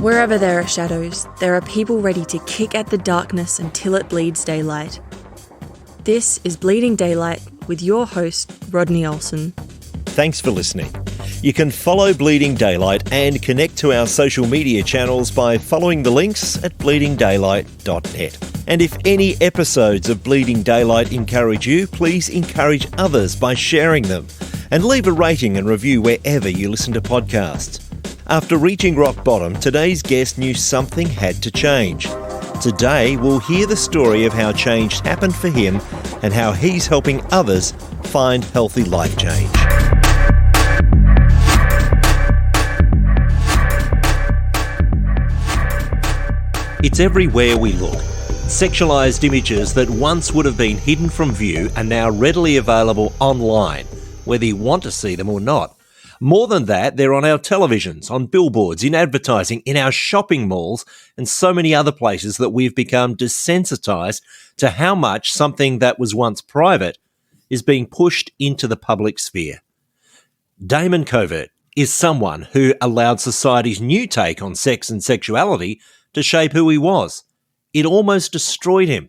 Wherever there are shadows, there are people ready to kick at the darkness until it bleeds daylight. This is Bleeding Daylight with your host, Rodney Olsen. Thanks for listening. You can follow Bleeding Daylight and connect to our social media channels by following the links at bleedingdaylight.net. And if any episodes of Bleeding Daylight encourage you, please encourage others by sharing them. And leave a rating and review wherever you listen to podcasts. After reaching rock bottom, today's guest knew something had to change. Today, we'll hear the story of how change happened for him and how he's helping others find healthy life change. It's everywhere we look. Sexualized images that once would have been hidden from view are now readily available online, whether you want to see them or not. More than that, they're on our televisions, on billboards, in advertising, in our shopping malls, and so many other places that we've become desensitized to how much something that was once private is being pushed into the public sphere. Damon Covert is someone who allowed society's new take on sex and sexuality to shape who he was. It almost destroyed him.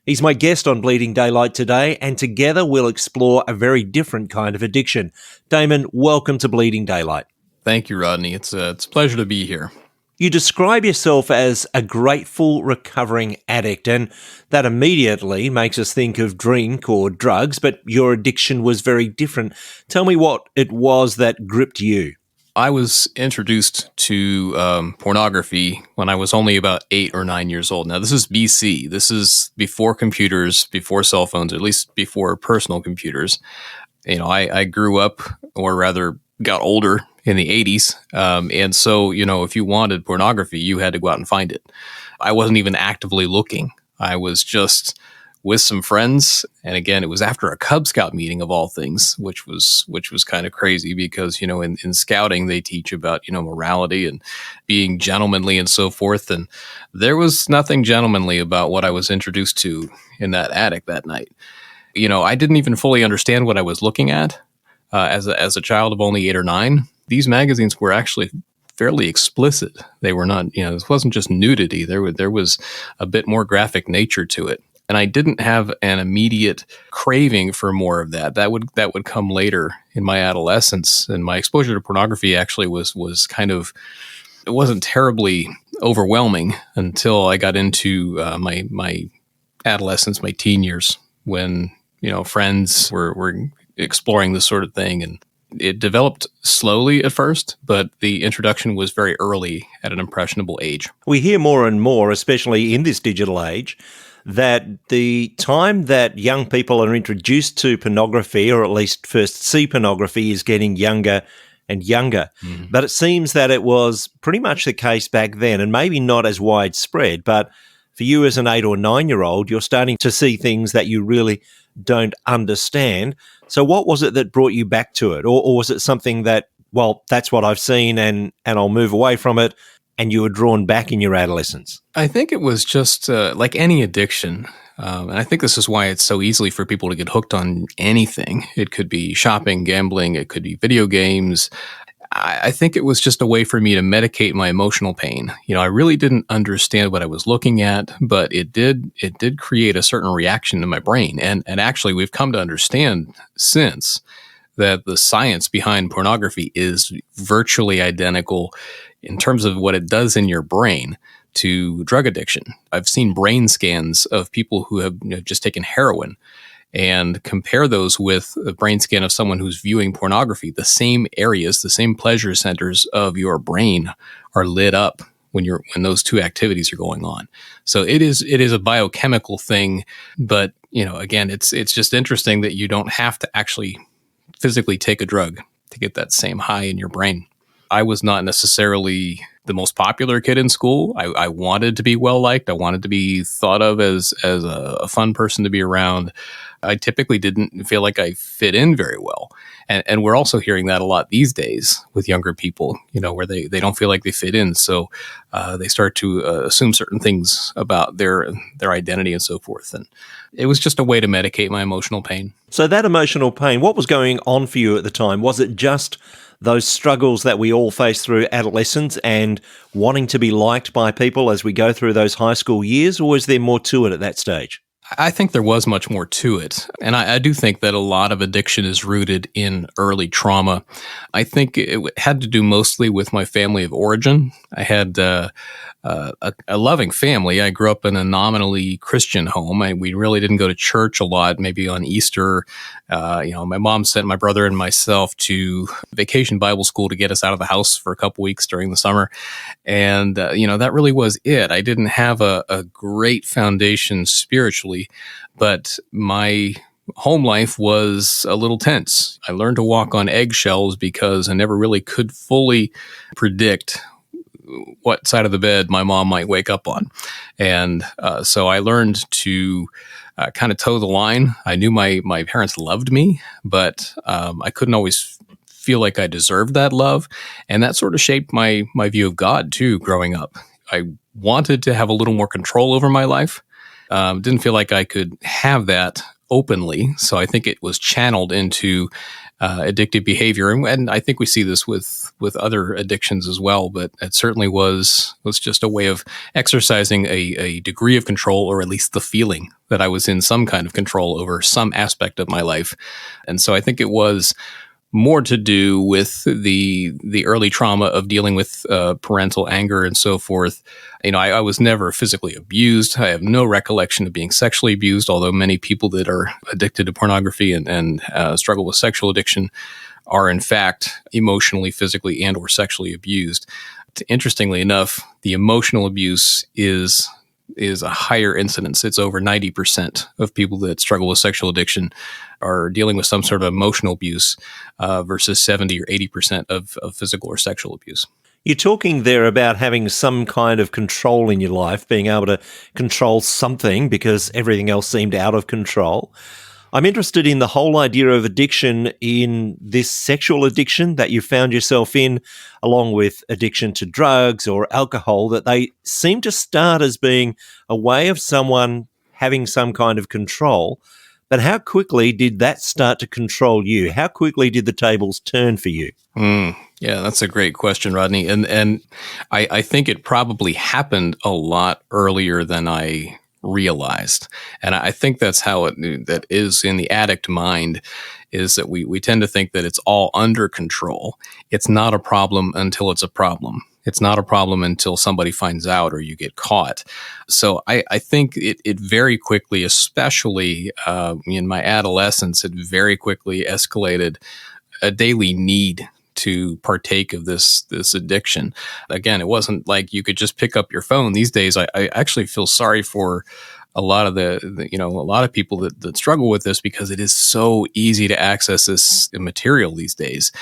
He's my guest on Bleeding Daylight today, and together we'll explore a very different kind of addiction. Damon, welcome to Bleeding Daylight. Thank you, Rodney. It's a pleasure to be here. You describe yourself as a grateful, recovering addict, and that immediately makes us think of drink or drugs, but your addiction was very different. Tell me what it was that gripped you. I was introduced to pornography when I was only about 8 or 9 years old. Now, this is BC. This is before computers, before cell phones, at least before personal computers. You know, I grew up, or rather got older, in the 80s. And so, you know, if you wanted pornography, you had to go out and find it. I wasn't even actively looking. I was just with some friends. And again, it was after a Cub Scout meeting of all things, which was kind of crazy because, you know, in scouting, they teach about, you know, morality and being gentlemanly and so forth. And there was nothing gentlemanly about what I was introduced to in that attic that night. You know, I didn't even fully understand what I was looking at as a child of only 8 or 9. These magazines were actually fairly explicit. They were not, you know, this wasn't just nudity. There was a bit more graphic nature to it. And I didn't have an immediate craving for more of that. That would come later in my adolescence. And my exposure to pornography actually was kind of, it wasn't terribly overwhelming until I got into my adolescence, my teen years, when, you know, friends were exploring this sort of thing. And it developed slowly at first, but the introduction was very early at an impressionable age. We hear more and more, especially in this digital age, that the time that young people are introduced to pornography, or at least first see pornography, is getting younger and younger. Mm-hmm. But it seems that it was pretty much the case back then, and maybe not as widespread, but for you as an 8 or 9-year-old, you're starting to see things that you really don't understand. So what was it that brought you back to it? Or was it something that, well, that's what I've seen and I'll move away from it, and you were drawn back in your adolescence? I think it was just like any addiction. And I think this is why it's so easily for people to get hooked on anything. It could be shopping, gambling, it could be video games. I think it was just a way for me to medicate my emotional pain. You know, I really didn't understand what I was looking at, but it did create a certain reaction in my brain. And actually, we've come to understand since that the science behind pornography is virtually identical in terms of what it does in your brain to drug addiction. I've seen brain scans of people who have, you know, just taken heroin and compare those with a brain scan of someone who's viewing pornography. The same areas, the same pleasure centers of your brain are lit up when those two activities are going on. So it is a biochemical thing, but, you know, again, it's just interesting that you don't have to actually physically take a drug to get that same high in your brain. I was not necessarily the most popular kid in school. I wanted to be well-liked. I wanted to be thought of as a fun person to be around. I typically didn't feel like I fit in very well. And we're also hearing that a lot these days with younger people, you know, where they don't feel like they fit in. So they start to assume certain things about their identity and so forth. And it was just a way to medicate my emotional pain. So that emotional pain, what was going on for you at the time? Was it just those struggles that we all face through adolescence and wanting to be liked by people as we go through those high school years, or is there more to it at that stage? I think there was much more to it. And I do think that a lot of addiction is rooted in early trauma. I think it had to do mostly with my family of origin. I had a loving family. I grew up in a nominally Christian home. We really didn't go to church a lot, maybe on Easter. My mom sent my brother and myself to vacation Bible school to get us out of the house for a couple weeks during the summer. And, that really was it. I didn't have a great foundation spiritually, but my home life was a little tense. I learned to walk on eggshells because I never really could fully predict what side of the bed my mom might wake up on. And so I learned to kind of toe the line. I knew my parents loved me, but I couldn't always feel like I deserved that love. And that sort of shaped my view of God too, growing up. I wanted to have a little more control over my life. Didn't feel like I could have that openly. So I think it was channeled into addictive behavior. And I think we see this with other addictions as well, but it certainly was just a way of exercising a degree of control, or at least the feeling that I was in some kind of control over some aspect of my life. And so I think it was more to do with the early trauma of dealing with parental anger and so forth. I was never physically abused. I have no recollection of being sexually abused, although many people that are addicted to pornography and struggle with sexual addiction are in fact emotionally, physically, and or sexually abused. Interestingly enough, the emotional abuse is a higher incidence. It's over 90% of people that struggle with sexual addiction are dealing with some sort of emotional abuse versus 70 or 80% of physical or sexual abuse. You're talking there about having some kind of control in your life, being able to control something because everything else seemed out of control. I'm interested in the whole idea of addiction in this sexual addiction that you found yourself in, along with addiction to drugs or alcohol, that they seem to start as being a way of someone having some kind of control. But how quickly did that start to control you? How quickly did the tables turn for you? Yeah, that's a great question, Rodney. And I think it probably happened a lot earlier than I realized. And I think that's how that is in the addict mind, is that we tend to think that it's all under control. It's not a problem until it's a problem. It's not a problem until somebody finds out or you get caught. So I think it very quickly, especially in my adolescence, it very quickly escalated a daily need to partake of this addiction. Again, it wasn't like you could just pick up your phone. These days, I actually feel sorry for a lot of a lot of people that struggle with this, because it is so easy to access this material these days.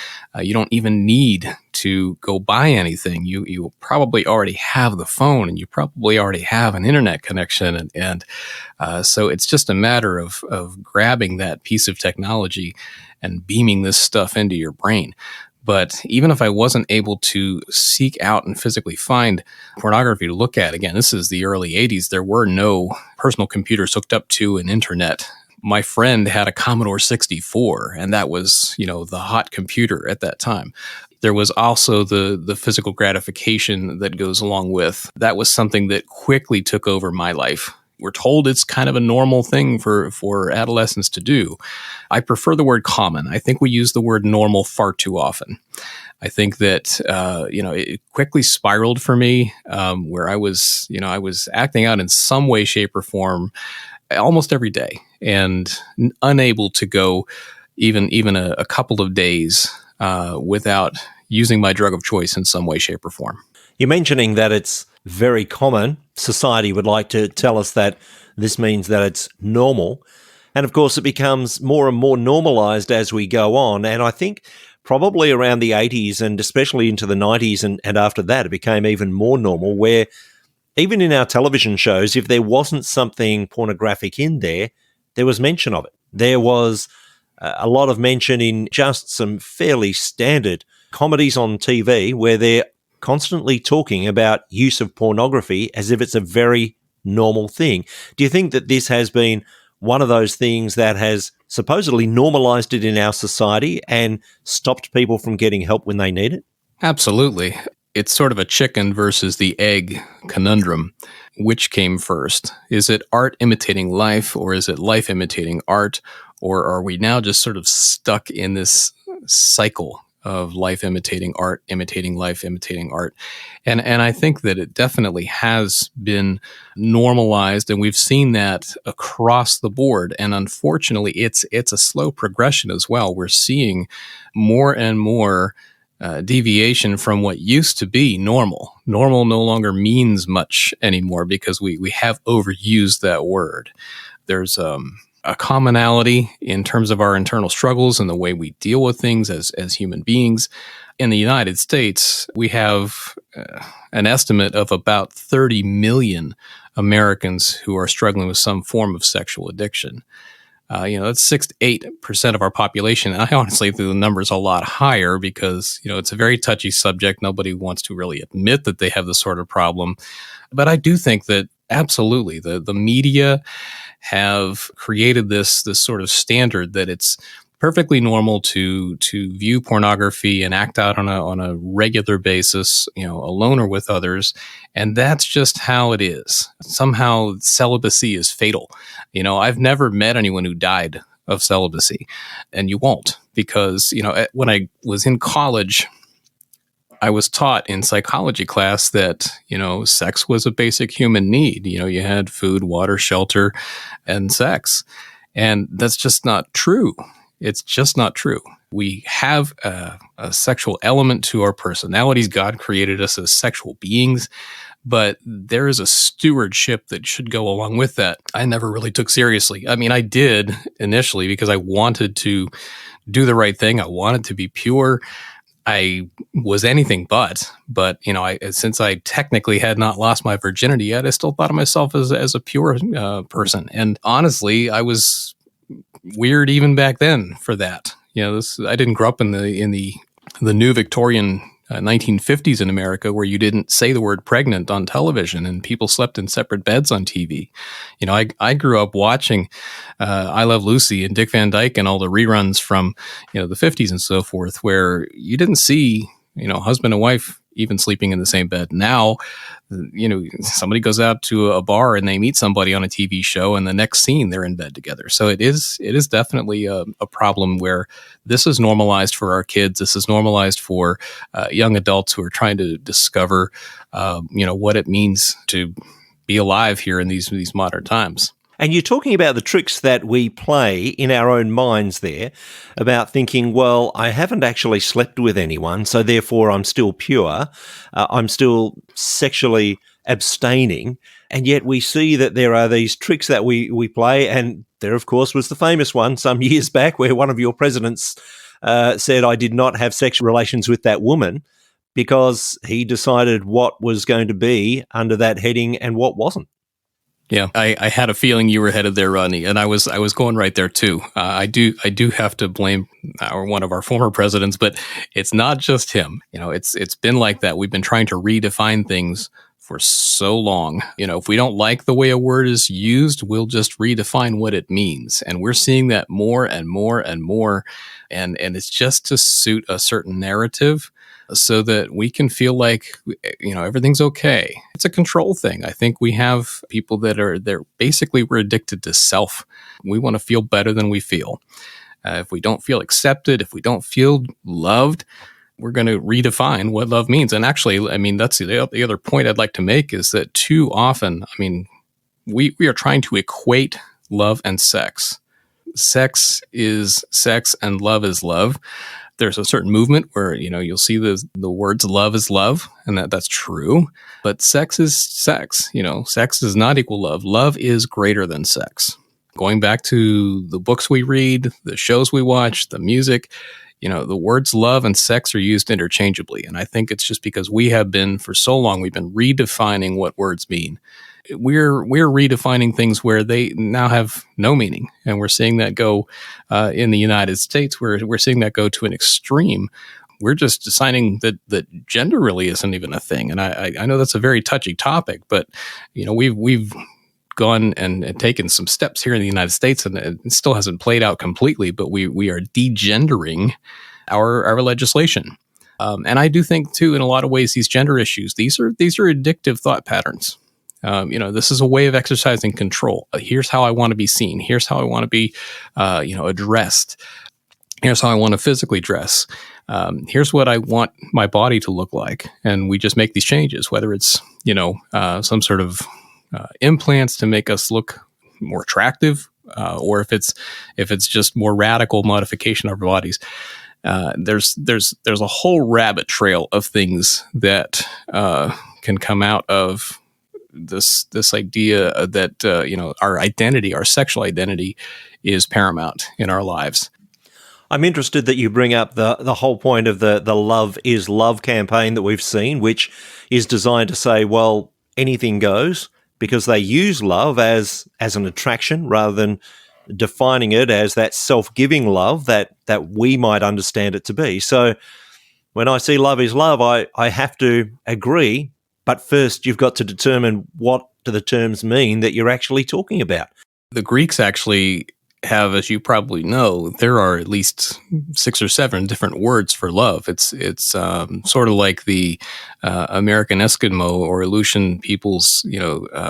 You don't even need to go buy anything. You probably already have the phone, and you probably already have an internet connection, and so it's just a matter of grabbing that piece of technology and beaming this stuff into your brain. But even if I wasn't able to seek out and physically find pornography to look at, again, this is the early 80s, there were no personal computers hooked up to an internet. My friend had a Commodore 64, and that was, the hot computer at that time. There was also the physical gratification that goes along with. That was something that quickly took over my life. We're told it's kind of a normal thing for adolescents to do. I prefer the word common. I think we use the word normal far too often. I think that, it quickly spiraled for me, where I was acting out in some way, shape, or form almost every day, and unable to go even a couple of days without using my drug of choice in some way, shape, or form. You're mentioning that it's very common. Society would like to tell us that this means that it's normal. And of course, it becomes more and more normalized as we go on. And I think probably around the 80s and especially into the 90s and after that, it became even more normal, where even in our television shows, if there wasn't something pornographic in there, there was mention of it. There was a lot of mention in just some fairly standard comedies on TV where they're constantly talking about use of pornography as if it's a very normal thing. Do you think that this has been one of those things that has supposedly normalized it in our society and stopped people from getting help when they need it? Absolutely. It's sort of a chicken versus the egg conundrum. Which came first? Is it art imitating life, or is it life imitating art? Or are we now just sort of stuck in this cycle of life imitating art, imitating life, imitating art? And I think that it definitely has been normalized, and we've seen that across the board. And unfortunately, it's a slow progression as well. We're seeing more and more deviation from what used to be normal. Normal no longer means much anymore because we have overused that word. There's a commonality in terms of our internal struggles and the way we deal with things as human beings. In the United States, we have an estimate of about 30 million Americans who are struggling with some form of sexual addiction. That's 6 to 8% of our population. And I honestly think the number is a lot higher because, it's a very touchy subject. Nobody wants to really admit that they have this sort of problem. But I do think that absolutely the media have created this sort of standard that it's perfectly normal to view pornography and act out on a regular basis, alone or with others. And that's just how it is. Somehow celibacy is fatal. I've never met anyone who died of celibacy, and you won't, because, when I was in college, I was taught in psychology class that, sex was a basic human need. You had food, water, shelter, and sex. And that's just not true. It's just not true. We have a sexual element to our personalities. God created us as sexual beings, but there is a stewardship that should go along with that. I never really took seriously. I mean, I did initially because I wanted to do the right thing. I wanted to be pure. I was anything but, since I technically had not lost my virginity yet, I still thought of myself as a pure person. And honestly, I was weird even back then for that. I didn't grow up in the new Victorian 1950s in America, where you didn't say the word pregnant on television and people slept in separate beds on TV. I grew up watching I Love Lucy and Dick Van Dyke and all the reruns from the 50s and so forth, where you didn't see husband and wife even sleeping in the same bed. Now, somebody goes out to a bar and they meet somebody on a TV show, and the next scene they're in bed together. So it is definitely a problem where this is normalized for our kids. This is normalized for young adults who are trying to discover, what it means to be alive here in these modern times. And you're talking about the tricks that we play in our own minds there about thinking, well, I haven't actually slept with anyone, so therefore I'm still pure. I'm still sexually abstaining. And yet we see that there are these tricks that we play. And there, of course, was the famous one some years back where one of your presidents said, I did not have sexual relations with that woman, because he decided what was going to be under that heading and what wasn't. Yeah, I had a feeling you were headed there, Rodney, and I was going right there too. I do have to blame one of our former presidents, but it's not just him. It's been like that. We've been trying to redefine things for so long. If we don't like the way a word is used, we'll just redefine what it means, and we're seeing that more and more and more, and it's just to suit a certain narrative, so that we can feel like, everything's okay. It's a control thing. I think we have people they're basically, we're addicted to self. We want to feel better than we feel. If we don't feel accepted, if we don't feel loved, we're going to redefine what love means. And actually, that's the other point I'd like to make, is that too often, we are trying to equate love and sex. Sex is sex and love is love. There's a certain movement where, you'll see the words love is love, and that's true. But sex is sex. Sex does not equal love. Love is greater than sex. Going back to the books we read, the shows we watch, the music, the words love and sex are used interchangeably. And I think it's just because we've been redefining what words mean. We're redefining things where they now have no meaning, and we're seeing that go in the United States. We're seeing that go to an extreme. We're just deciding that gender really isn't even a thing, and I know that's a very touchy topic, but we've gone and taken some steps here in the United States, and it still hasn't played out completely, but we are degendering our legislation. And I do think, too, in a lot of ways, these gender issues, these are addictive thought patterns. This is a way of exercising control. Here's how I want to be seen. Here's how I want to be, addressed. Here's how I want to physically dress. Here's what I want my body to look like. And we just make these changes, whether it's, some sort of implants to make us look more attractive, or if it's just more radical modification of our bodies. There's a whole rabbit trail of things that can come out of this idea that our identity, our sexual identity, is paramount in our lives. I'm interested that you bring up the whole point of the Love is Love campaign that we've seen, which is designed to say, well, anything goes, because they use love as an attraction rather than defining it as that self-giving love that we might understand it to be. So when I see love is love, I have to agree, but first you've got to determine what do the terms mean that you're actually talking about. The Greeks actually have, as you probably know, there are at least 6 or 7 different words for love. It's sort of like the American Eskimo or Aleutian people's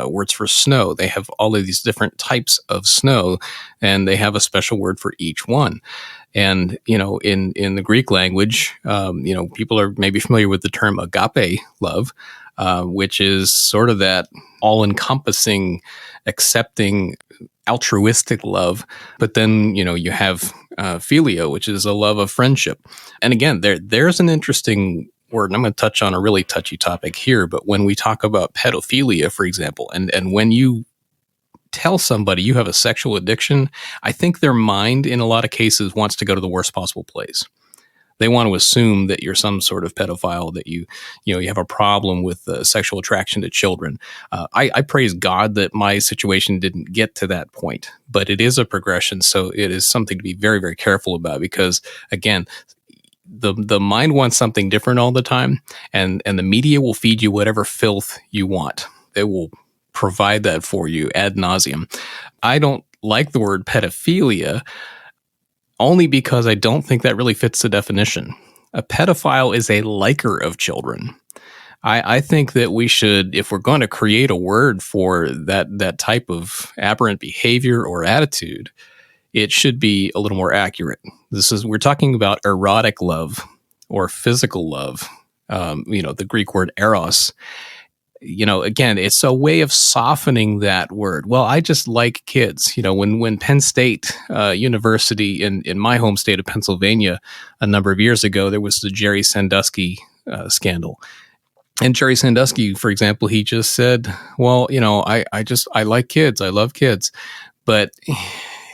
words for snow. They have all of these different types of snow, and they have a special word for each one. And in the Greek language, people are maybe familiar with the term agape love, which is sort of that all-encompassing, accepting, altruistic love. But then, you have philia, which is a love of friendship. And again, there's an interesting word, and I'm going to touch on a really touchy topic here, but when we talk about pedophilia, for example, and when you tell somebody you have a sexual addiction, I think their mind, in a lot of cases, wants to go to the worst possible place. They want to assume that you're some sort of pedophile, that you have a problem with sexual attraction to children. I praise God that my situation didn't get to that point, but it is a progression. So it is something to be very, very careful about, because again, the mind wants something different all the time, and the media will feed you whatever filth you want. They will provide that for you ad nauseum. I don't like the word pedophilia, only because I don't think that really fits the definition. A pedophile is a liker of children. I think that we should, if we're going to create a word for that type of aberrant behavior or attitude, it should be a little more accurate. We're talking about erotic love or physical love. The Greek word eros. Again, it's a way of softening that word. Well, I just like kids. When Penn State University in my home state of Pennsylvania a number of years ago, there was the Jerry Sandusky scandal. And Jerry Sandusky, for example, he just said, well, I like kids. I love kids. But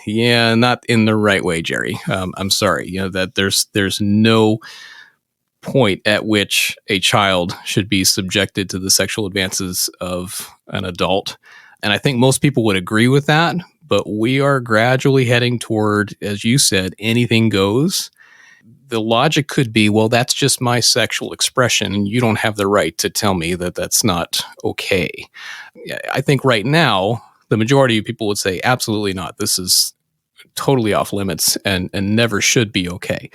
yeah, not in the right way, Jerry. I'm sorry. That there's no point at which a child should be subjected to the sexual advances of an adult. And I think most people would agree with that, but we are gradually heading toward, as you said, anything goes. The logic could be, well, that's just my sexual expression, and you don't have the right to tell me that that's not okay. I think right now, the majority of people would say, absolutely not. This is totally off limits and never should be okay.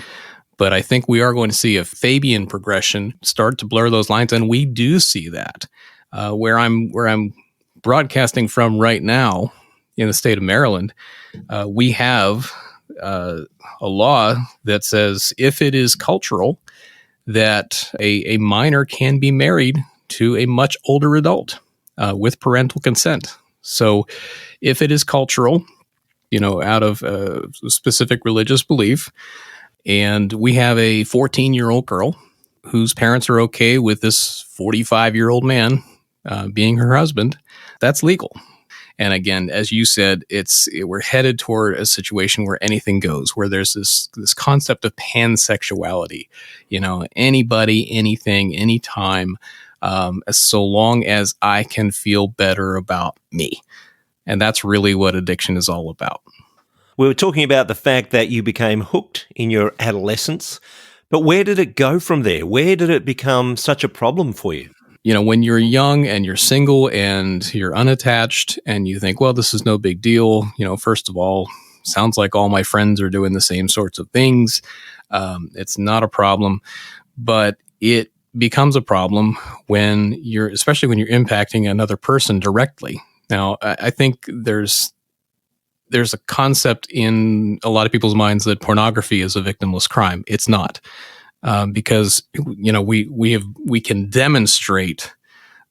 But I think we are going to see a Fabian progression start to blur those lines, and we do see that. Where I'm broadcasting from right now in the state of Maryland, we have a law that says if it is cultural, that a minor can be married to a much older adult with parental consent. So if it is cultural, out of a specific religious belief, and we have a 14-year-old girl whose parents are okay with this 45-yearld man being her husband, that's legal. And again, as you said, we're headed toward a situation where anything goes, where there's this concept of pansexuality. Anybody, anything, anytime, so long as I can feel better about me. And that's really what addiction is all about. We were talking about the fact that you became hooked in your adolescence, but where did it go from there? Where did it become such a problem for you? when you're young and you're single and you're unattached and you think, well, this is no big deal. First of all, sounds like all my friends are doing the same sorts of things. It's not a problem, but it becomes a problem especially when you're impacting another person directly. Now, I think there's a concept in a lot of people's minds that pornography is a victimless crime. It's not, because we can demonstrate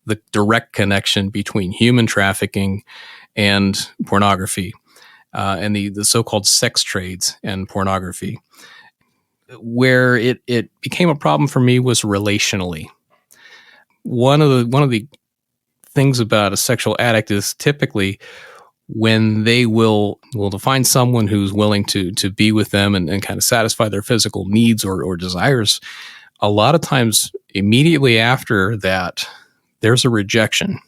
the direct connection between human trafficking and pornography, and the so-called sex trades and pornography. Where it became a problem for me was relationally. One of the things about a sexual addict is typically when they will find someone who's willing to be with them and kind of satisfy their physical needs or desires, a lot of times immediately after that, there's a rejection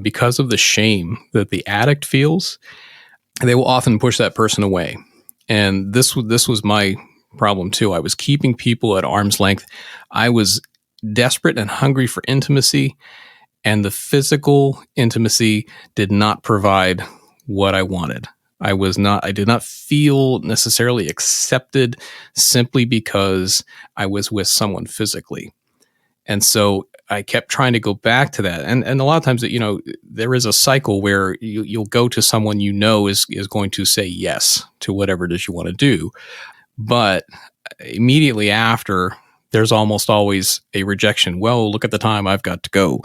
because of the shame that the addict feels. They will often push that person away. And this was my problem too. I was keeping people at arm's length. I was desperate and hungry for intimacy, and the physical intimacy did not provide what I wanted. I did not feel necessarily accepted simply because I was with someone physically. And so I kept trying to go back to that. And a lot of times, there is a cycle where you'll go to someone is going to say yes to whatever it is you want to do. But immediately after, there's almost always a rejection. Well, look at the time, I've got to go.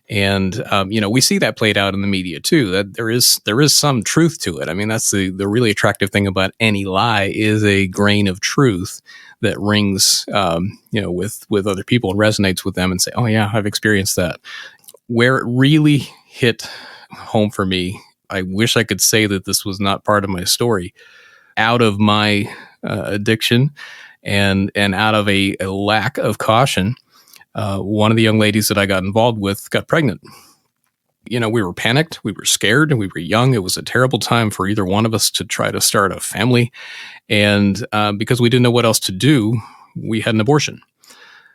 And, we see that played out in the media too, that there is some truth to it. I mean, that's the really attractive thing about any lie is a grain of truth that rings, with other people and resonates with them and say, oh yeah, I've experienced that. Where it really hit home for me, I wish I could say that this was not part of my story. Out of my addiction and out of a lack of caution, one of the young ladies that I got involved with got pregnant. We were panicked, we were scared, and we were young. It was a terrible time for either one of us to try to start a family. And because we didn't know what else to do, we had an abortion.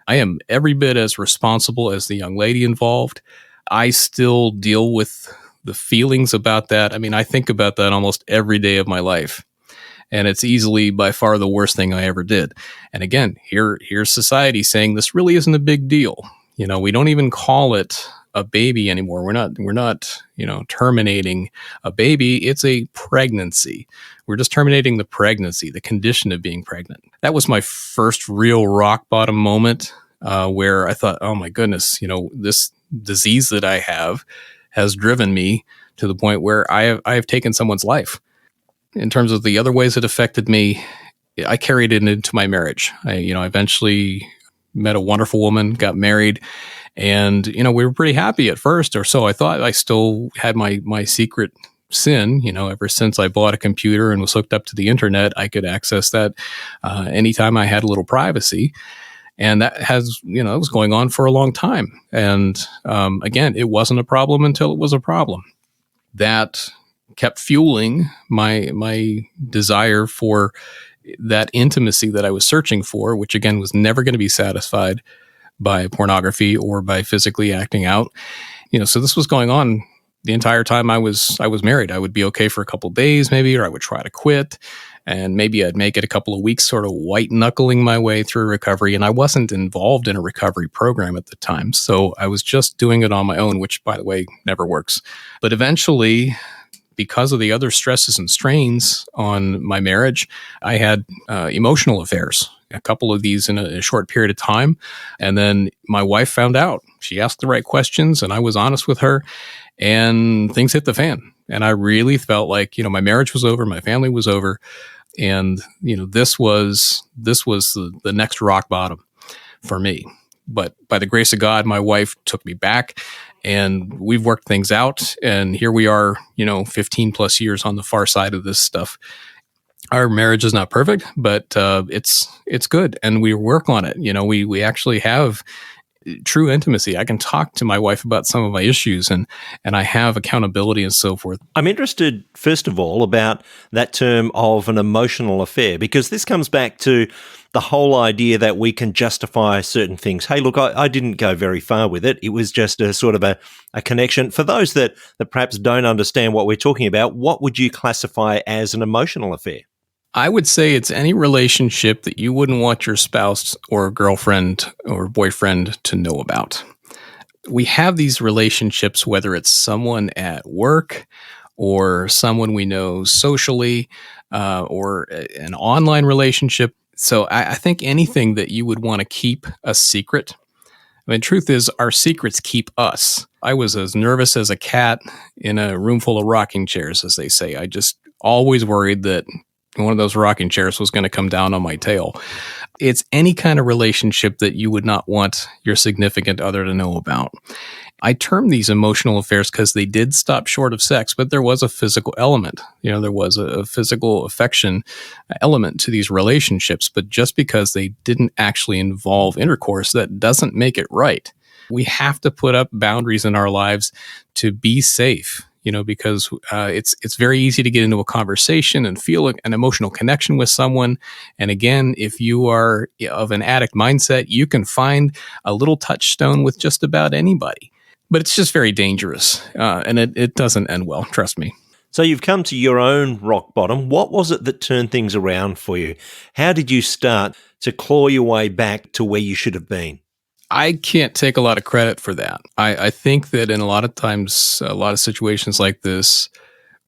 I am every bit as responsible as the young lady involved. I still deal with the feelings about that. I mean, I think about that almost every day of my life. And it's easily by far the worst thing I ever did. And again, here's society saying this really isn't a big deal. We don't even call it a baby anymore. We're not, terminating a baby. It's a pregnancy. We're just terminating the pregnancy, the condition of being pregnant. That was my first real rock bottom moment, where I thought, oh my goodness, this disease that I have has driven me to the point where I have taken someone's life. In terms of the other ways it affected me, I carried it into my marriage. I eventually met a wonderful woman, got married, and, we were pretty happy at first, or so I thought. I still had my secret sin, ever since I bought a computer and was hooked up to the internet, I could access that anytime I had a little privacy. And that was going on for a long time. And again, it wasn't a problem until it was a problem. That kept fueling my desire for that intimacy that I was searching for, which again was never going to be satisfied by pornography or by physically acting out. So this was going on the entire time I was married. I would be okay for a couple of days maybe, or I would try to quit, and maybe I'd make it a couple of weeks sort of white knuckling my way through recovery. And I wasn't involved in a recovery program at the time. So I was just doing it on my own, which by the way, never works. But eventually, because of the other stresses and strains on my marriage, I had emotional affairs, a couple of these in a short period of time. And then my wife found out. She asked the right questions and I was honest with her, and things hit the fan. And I really felt like, my marriage was over, my family was over. And, this was the next rock bottom for me. But by the grace of God, my wife took me back, and we've worked things out. And here we are, 15 plus years on the far side of this stuff. Our marriage is not perfect, but it's good, and we work on it. We actually have true intimacy. I can talk to my wife about some of my issues, and I have accountability and so forth. I'm interested, first of all, about that term of an emotional affair, because this comes back to the whole idea that we can justify certain things. Hey, look, I didn't go very far with it. It was just a sort of a connection. For those that perhaps don't understand what we're talking about, what would you classify as an emotional affair? I would say it's any relationship that you wouldn't want your spouse or girlfriend or boyfriend to know about. We have these relationships, whether it's someone at work or someone we know socially, or an online relationship. So I think anything that you would want to keep a secret. I mean, truth is, our secrets keep us. I was as nervous as a cat in a room full of rocking chairs, as they say. I just always worried that one of those rocking chairs was going to come down on my tail. It's any kind of relationship that you would not want your significant other to know about. I term these emotional affairs because they did stop short of sex, but there was a physical element. There was a physical affection element to these relationships. But just because they didn't actually involve intercourse, that doesn't make it right. We have to put up boundaries in our lives to be safe. Because it's very easy to get into a conversation and feel an emotional connection with someone. And again, if you are of an addict mindset, you can find a little touchstone with just about anybody. But it's just very dangerous, and it doesn't end well, trust me. So you've come to your own rock bottom. What was it that turned things around for you? How did you start to claw your way back to where you should have been? I can't take a lot of credit for that. I think that in a lot of times, a lot of situations like this,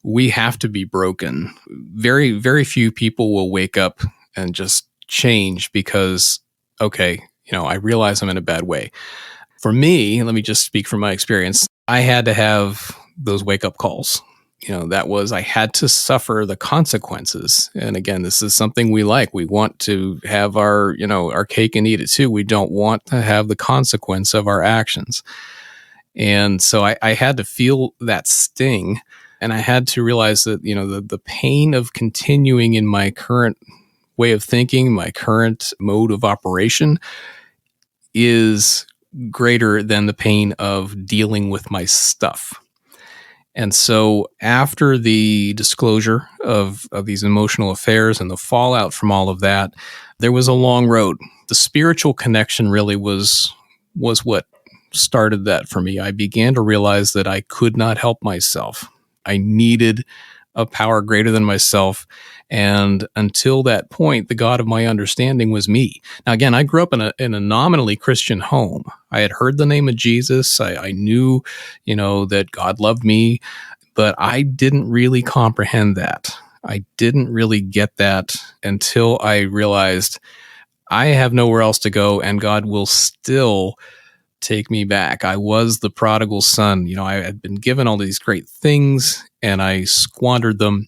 we have to be broken. Very, very few people will wake up and just change because, okay, I realize I'm in a bad way. For me, let me just speak from my experience. I had to have those wake up calls. I had to suffer the consequences. And again, this is something we like. We want to have our cake and eat it too. We don't want to have the consequence of our actions. And so I had to feel that sting, and I had to realize that, the pain of continuing in my current way of thinking, my current mode of operation is greater than the pain of dealing with my stuff. And so after the disclosure of these emotional affairs and the fallout from all of that, there was a long road. The spiritual connection really was what started that for me. I began to realize that I could not help myself. I needed a power greater than myself. And until that point, the God of my understanding was me. Now, again, I grew up in a nominally Christian home. I had heard the name of Jesus. I knew, that God loved me, but I didn't really comprehend that. I didn't really get that until I realized I have nowhere else to go, and God will still take me back. I was the prodigal son. I had been given all these great things and I squandered them.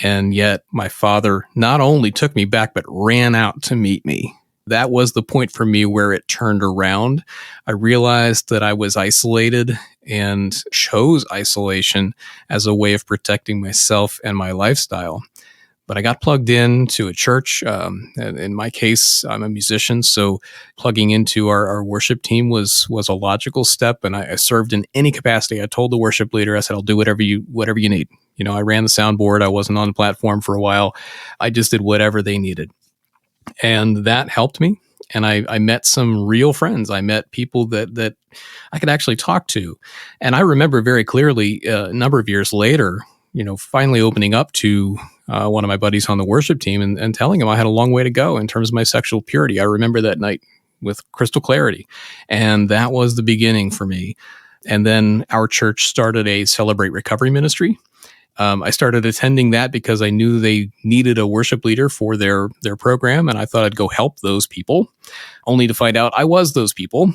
And yet my father not only took me back, but ran out to meet me. That was the point for me where it turned around. I realized that I was isolated and chose isolation as a way of protecting myself and my lifestyle. But I got plugged into a church. In my case, I'm a musician, so plugging into our worship team was a logical step. And I served in any capacity. I told the worship leader, I said, I'll do whatever you need. I ran the soundboard. I wasn't on the platform for a while. I just did whatever they needed. And that helped me. And I met some real friends. I met people that I could actually talk to. And I remember very clearly a number of years later, finally opening up to one of my buddies on the worship team and telling him I had a long way to go in terms of my sexual purity. I remember that night with crystal clarity. And that was the beginning for me. And then our church started a Celebrate Recovery ministry. I started attending that because I knew they needed a worship leader for their program, and I thought I'd go help those people, only to find out I was those people,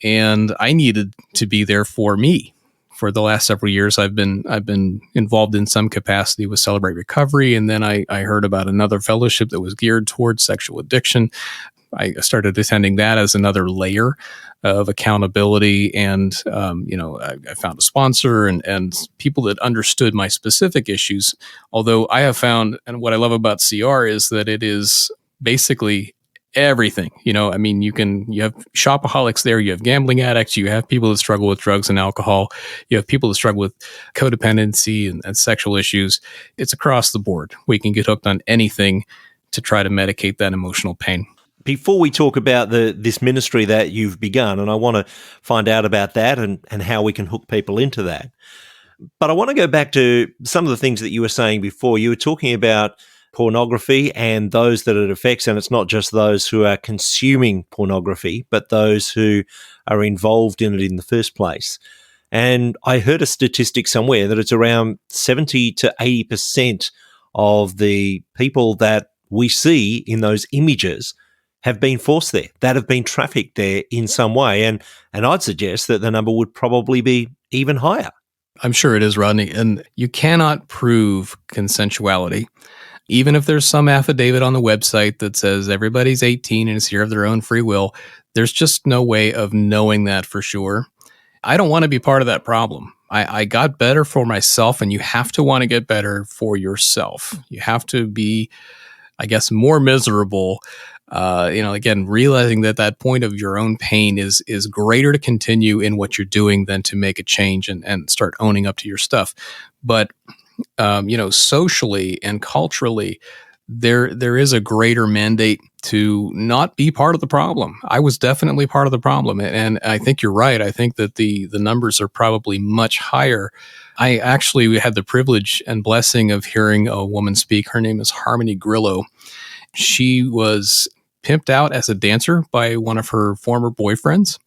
and I needed to be there for me. For the last several years, I've been involved in some capacity with Celebrate Recovery, and then I heard about another fellowship that was geared towards sexual addiction. I started attending that as another layer of accountability. And, I found a sponsor and people that understood my specific issues. Although I have found, and what I love about CR is that it is basically everything. I mean, you have shopaholics there, you have gambling addicts, you have people that struggle with drugs and alcohol, you have people that struggle with codependency and sexual issues. It's across the board. We can get hooked on anything to try to medicate that emotional pain. Before we talk about this ministry that you've begun, and I want to find out about that and how we can hook people into that. But I want to go back to some of the things that you were saying before. You were talking about pornography and those that it affects, and it's not just those who are consuming pornography, but those who are involved in it in the first place. And I heard a statistic somewhere that it's around 70 to 80% of the people that we see in those images have been forced there, that have been trafficked there in some way. And I'd suggest that the number would probably be even higher. I'm sure it is, Rodney. And you cannot prove consensuality. Even if there's some affidavit on the website that says everybody's 18 and is here of their own free will, there's just no way of knowing that for sure. I don't want to be part of that problem. I got better for myself, and you have to want to get better for yourself. You have to be, I guess, more miserable. Again, realizing that point of your own pain is greater to continue in what you're doing than to make a change and start owning up to your stuff. But socially and culturally, there is a greater mandate to not be part of the problem. I was definitely part of the problem, and I think you're right. I think that the numbers are probably much higher. I actually had the privilege and blessing of hearing a woman speak. Her name is Harmony Grillo. She was pimped out as a dancer by one of her former boyfriends.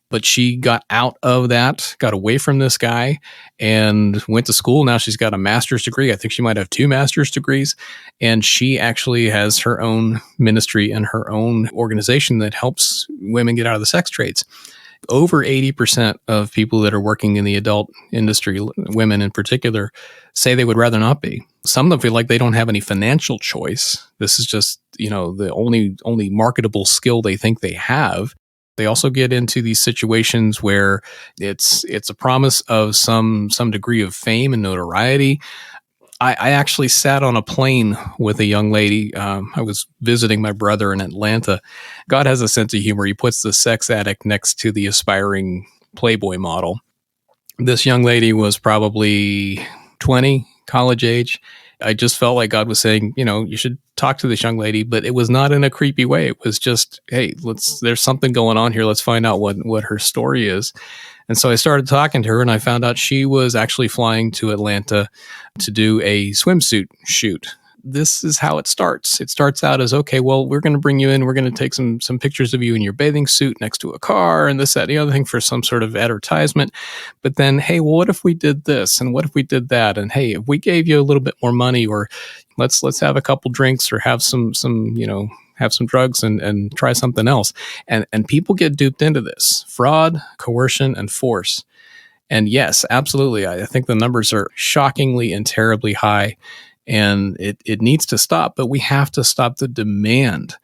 But she got out of that, got away from this guy, and went to school. Now she's got a master's degree. I think she might have 2 master's degrees. And she actually has her own ministry and her own organization that helps women get out of the sex trades. Over 80% of people that are working in the adult industry, women in particular, say they would rather not be. Some of them feel like they don't have any financial choice. This is just, the only marketable skill they think they have. They also get into these situations where it's a promise of some degree of fame and notoriety. I actually sat on a plane with a young lady. I was visiting my brother in Atlanta. God has a sense of humor. He puts the sex addict next to the aspiring Playboy model. This young lady was probably 20, college age. I just felt like God was saying, you should talk to this young lady, but it was not in a creepy way. It was just, hey, there's something going on here. Let's find out what her story is. And so I started talking to her, and I found out she was actually flying to Atlanta to do a swimsuit shoot. This is how it starts. It starts out as, okay, well, we're going to bring you in. We're going to take some pictures of you in your bathing suit next to a car and this, that, and the other thing for some sort of advertisement. But then, hey, well, what if we did this? And what if we did that? And hey, if we gave you a little bit more money, or let's have a couple drinks, or have some drugs and try something else. And people get duped into this. Fraud, coercion, and force. And yes, absolutely. I think the numbers are shockingly and terribly high. And it needs to stop, but we have to stop the demand.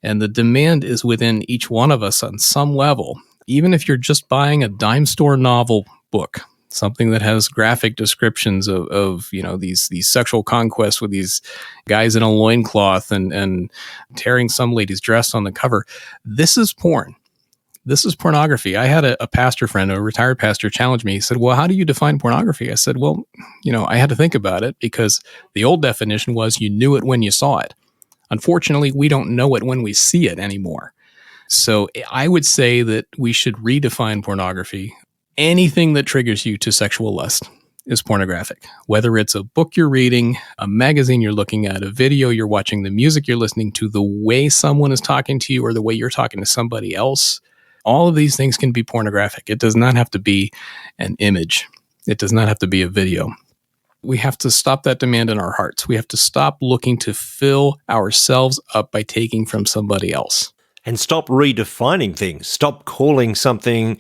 And the demand is within each one of us on some level. Even if you're just buying a dime store novel book, something that has graphic descriptions of these sexual conquests with these guys in a loincloth and tearing some lady's dress on the cover, this is porn. This is pornography. I had a pastor friend, a retired pastor, challenge me. He said, well, how do you define pornography? I said, well, I had to think about it, because the old definition was you knew it when you saw it. Unfortunately, we don't know it when we see it anymore. So I would say that we should redefine pornography. Anything that triggers you to sexual lust is pornographic. Whether it's a book you're reading, a magazine you're looking at, a video you're watching, the music you're listening to, the way someone is talking to you, or the way you're talking to somebody else, all of these things can be pornographic. It does not have to be an image. It does not have to be a video. We have to stop that demand in our hearts. We have to stop looking to fill ourselves up by taking from somebody else. And stop redefining things. Stop calling something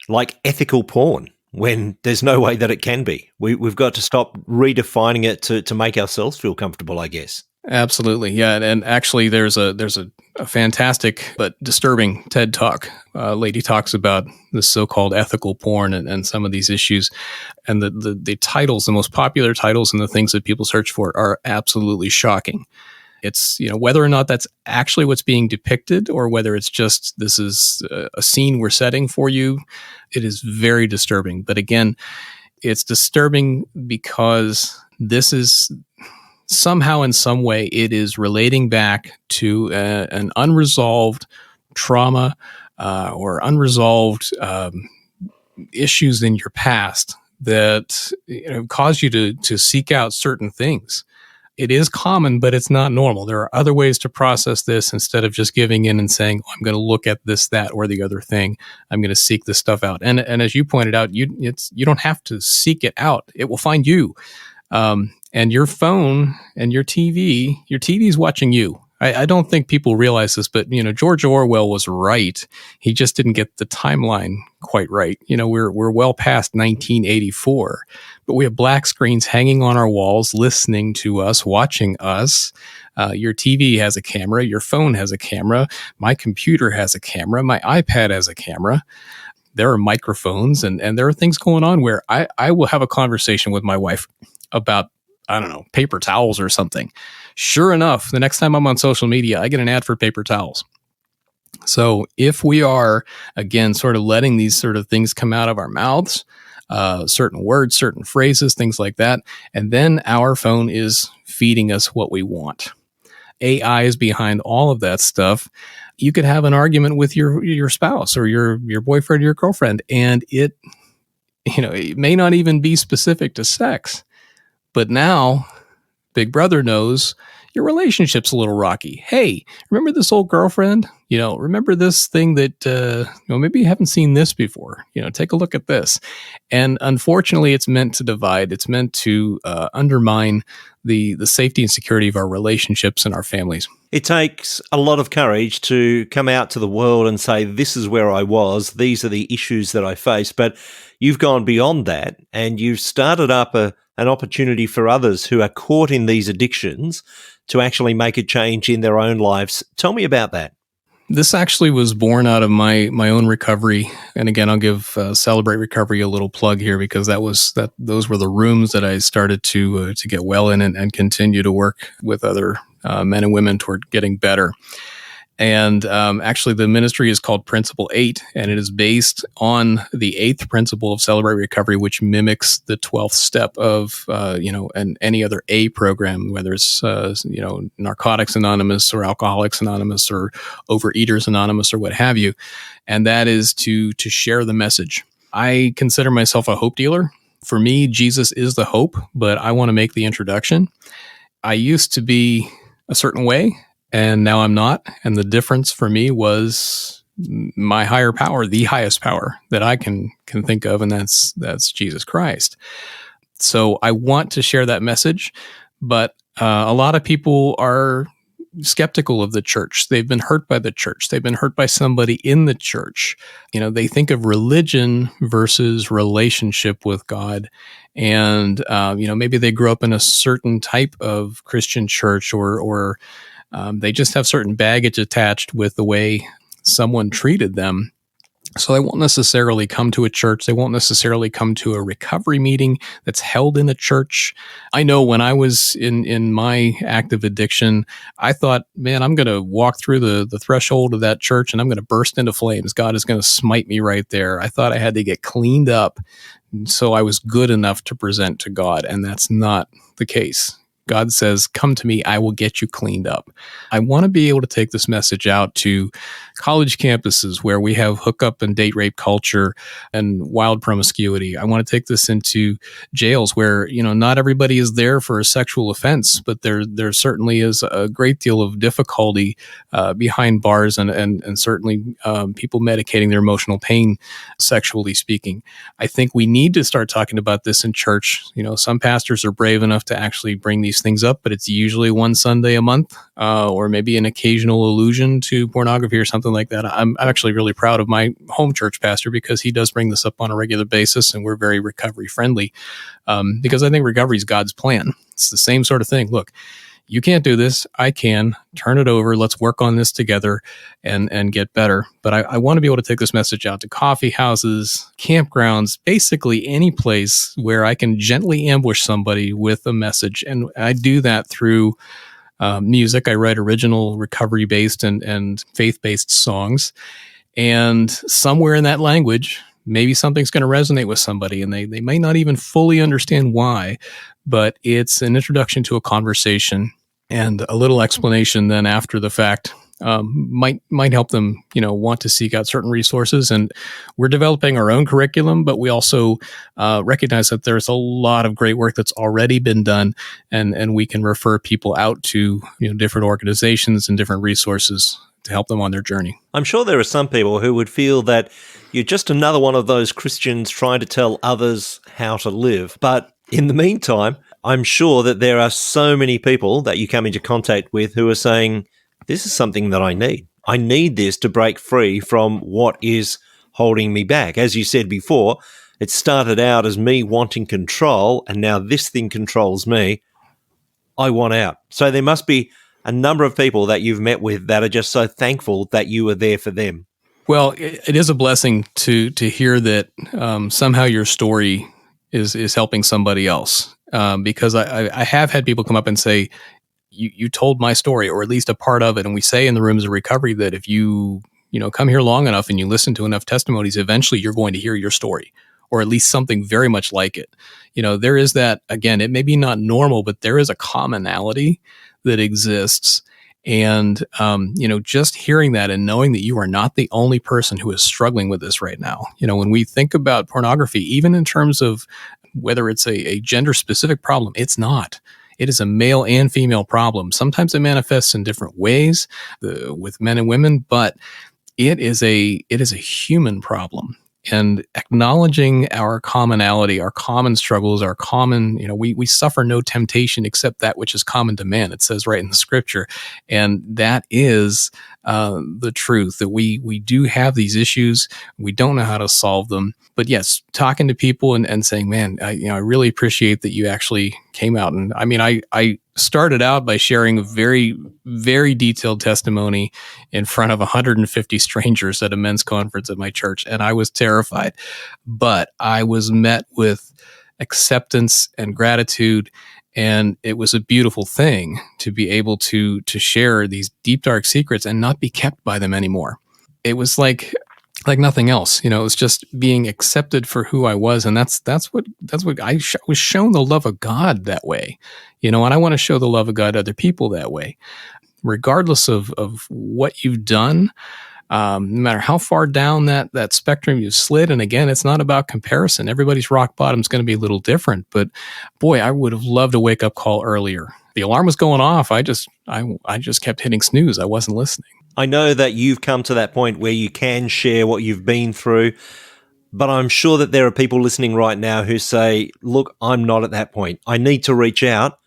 like ethical porn when there's no way that it can be. We've got to stop redefining it to make ourselves feel comfortable, I guess. Absolutely. Yeah. And actually there's a fantastic but disturbing TED Talk. Lady talks about the so-called ethical porn and some of these issues. And the titles, the most popular titles and the things that people search for are absolutely shocking. It's, whether or not that's actually what's being depicted or whether it's just this is a scene we're setting for you, it is very disturbing. But again, it's disturbing because this is somehow in some way it is relating back to an unresolved trauma or unresolved issues in your past that cause you to seek out certain things. It is common, but it's not normal. There are other ways to process this instead of just giving in and saying, oh, I'm going to look at this, that, or the other thing. I'm going to seek this stuff out. And as you pointed out, you don't have to seek it out. It will find you. And your phone and your TV is watching you. I don't think people realize this, but George Orwell was right. He just didn't get the timeline quite right. We're well past 1984, but we have black screens hanging on our walls, listening to us, watching us. Your TV has a camera. Your phone has a camera. My computer has a camera. My iPad has a camera. There are microphones, and there are things going on where I will have a conversation with my wife about, I don't know, paper towels or something. Sure enough, the next time I'm on social media, I get an ad for paper towels. So if we are, again, sort of letting these sort of things come out of our mouths, certain words, certain phrases, things like that, and then our phone is feeding us what we want. AI is behind all of that stuff. You could have an argument with your spouse or your boyfriend or your girlfriend, and it may not even be specific to sex. But now, Big Brother knows your relationship's a little rocky. Hey, remember this old girlfriend? Remember this thing that, maybe you haven't seen this before. Take a look at this. And unfortunately, it's meant to divide. It's meant to undermine the safety and security of our relationships and our families. It takes a lot of courage to come out to the world and say, this is where I was, these are the issues that I face. But you've gone beyond that, and you've started up an opportunity for others who are caught in these addictions to actually make a change in their own lives. Tell me about that. This actually was born out of my own recovery. And again, I'll give Celebrate Recovery a little plug here, because those were the rooms that I started to get well in and continue to work with other men and women toward getting better. And actually, the ministry is called Principle 8, and it is based on the 8th principle of Celebrate Recovery, which mimics the 12th step of, and any other A program, whether it's, Narcotics Anonymous or Alcoholics Anonymous or Overeaters Anonymous or what have you. And that is to share the message. I consider myself a hope dealer. For me, Jesus is the hope, but I want to make the introduction. I used to be a certain way, and now I'm not. And the difference for me was my higher power, the highest power that I can think of, and that's Jesus Christ. So I want to share that message, but a lot of people are skeptical of the church. They've been hurt by the church. They've been hurt by somebody in the church. They think of religion versus relationship with God. And, maybe they grew up in a certain type of Christian church, or they just have certain baggage attached with the way someone treated them. So they won't necessarily come to a church. They won't necessarily come to a recovery meeting that's held in a church. I know when I was in my active addiction, I thought, man, I'm going to walk through the threshold of that church and I'm going to burst into flames. God is going to smite me right there. I thought I had to get cleaned up so I was good enough to present to God. And that's not the case. God says, come to me, I will get you cleaned up. I want to be able to take this message out to college campuses where we have hookup and date rape culture and wild promiscuity. I want to take this into jails where, not everybody is there for a sexual offense, but there certainly is a great deal of difficulty behind bars and certainly people medicating their emotional pain, sexually speaking. I think we need to start talking about this in church. Some pastors are brave enough to actually bring these things up, but it's usually one Sunday a month, or maybe an occasional allusion to pornography or something like that. I'm actually really proud of my home church pastor because he does bring this up on a regular basis, and we're very recovery friendly, because I think recovery is God's plan. It's the same sort of thing. Look, you can't do this. I can. Turn it over. Let's work on this together and get better. But I want to be able to take this message out to coffee houses, campgrounds, basically any place where I can gently ambush somebody with a message. And I do that through music. I write original recovery-based and faith-based songs. And somewhere in that language, maybe something's going to resonate with somebody, and they may not even fully understand why, but it's an introduction to a conversation and a little explanation then after the fact might help them, want to seek out certain resources. And we're developing our own curriculum, but we also recognize that there's a lot of great work that's already been done, and we can refer people out to different organizations and different resources to help them on their journey. I'm sure there are some people who would feel that you're just another one of those Christians trying to tell others how to live. But in the meantime, I'm sure that there are so many people that you come into contact with who are saying, this is something that I need. I need this to break free from what is holding me back. As you said before, it started out as me wanting control, and now this thing controls me. I want out. So there must be a number of people that you've met with that are just so thankful that you were there for them. Well, it is a blessing to hear that somehow your story is helping somebody else. Because I have had people come up and say, you told my story, or at least a part of it. And we say in the Rooms of Recovery that if you come here long enough and you listen to enough testimonies, eventually you're going to hear your story, or at least something very much like it. There is that, again, it may be not normal, but there is a commonality that exists. And, just hearing that and knowing that you are not the only person who is struggling with this right now. When we think about pornography, even in terms of whether it's a gender-specific problem, it's not. It is a male and female problem. Sometimes it manifests in different ways with men and women, but it is a human problem. And acknowledging our commonality, our common struggles, our common, we suffer no temptation except that which is common to man. It says right in the scripture. And that is the truth, that we do have these issues. We don't know how to solve them. But yes, talking to people and saying, man, I really appreciate that you actually came out. And I started out by sharing a very, very detailed testimony in front of 150 strangers at a men's conference at my church. And I was terrified, but I was met with acceptance and gratitude. And it was a beautiful thing to be able to share these deep, dark secrets and not be kept by them anymore. It was like nothing else, it was just being accepted for who I was. And that's what I was shown the love of God that way, and I want to show the love of God to other people that way, regardless of what you've done, no matter how far down that spectrum you've slid. And again, it's not about comparison. Everybody's rock bottom is going to be a little different, but boy, I would have loved a wake up call earlier. The alarm was going off. I just kept hitting snooze. I wasn't listening. I know that you've come to that point where you can share what you've been through, but I'm sure that there are people listening right now who say, look, I'm not at that point. I need to reach out,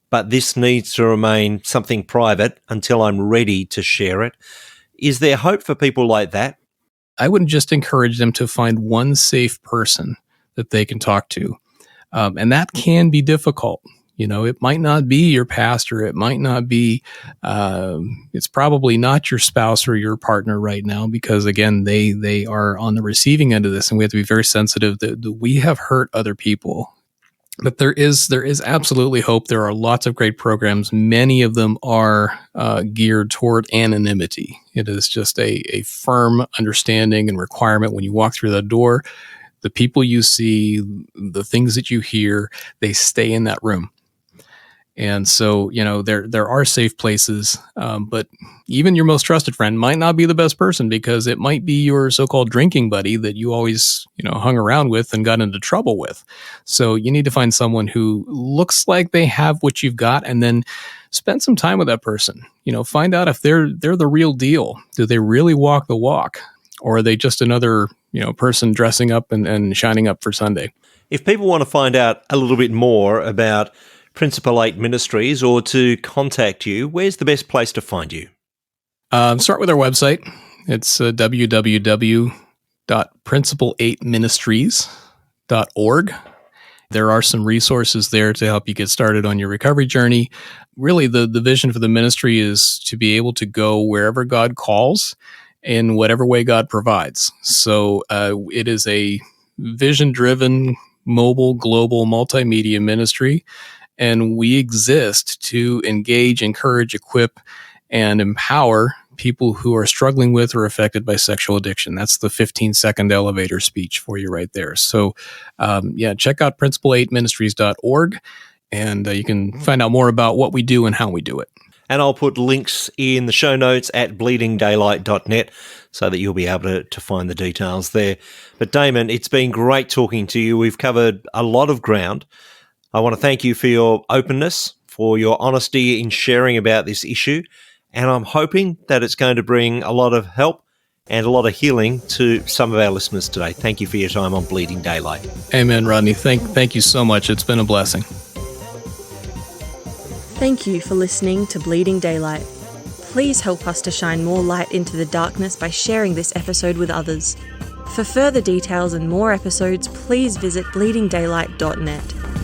but this needs to remain something private until I'm ready to share it. Is there hope for people like that? I would just encourage them to find one safe person that they can talk to. And that can be difficult. It might not be your pastor. It might not be, it's probably not your spouse or your partner right now, because again, they are on the receiving end of this, and we have to be very sensitive that we have hurt other people. But there is absolutely hope. There are lots of great programs. Many of them are geared toward anonymity. It is just a firm understanding and requirement when you walk through the door. The people you see, the things that you hear, they stay in that room. And so, there are safe places, but even your most trusted friend might not be the best person, because it might be your so-called drinking buddy that you always, hung around with and got into trouble with. So you need to find someone who looks like they have what you've got, and then spend some time with that person. Find out if they're the real deal. Do they really walk the walk, or are they just another, person dressing up and shining up for Sunday? If people want to find out a little bit more about Principle 8 Ministries, or to contact you, where's the best place to find you? Start with our website. It's www.principle8ministries.org. There are some resources there to help you get started on your recovery journey. Really, the vision for the ministry is to be able to go wherever God calls in whatever way God provides. So it is a vision-driven, mobile, global, multimedia ministry. And we exist to engage, encourage, equip, and empower people who are struggling with or affected by sexual addiction. That's the 15-second elevator speech for you right there. So, check out principle8ministries.org, and you can find out more about what we do and how we do it. And I'll put links in the show notes at bleedingdaylight.net so that you'll be able to find the details there. But Damon, it's been great talking to you. We've covered a lot of ground. I want to thank you for your openness, for your honesty in sharing about this issue, and I'm hoping that it's going to bring a lot of help and a lot of healing to some of our listeners today. Thank you for your time on Bleeding Daylight. Amen, Rodney. Thank you so much. It's been a blessing. Thank you for listening to Bleeding Daylight. Please help us to shine more light into the darkness by sharing this episode with others. For further details and more episodes, please visit bleedingdaylight.net.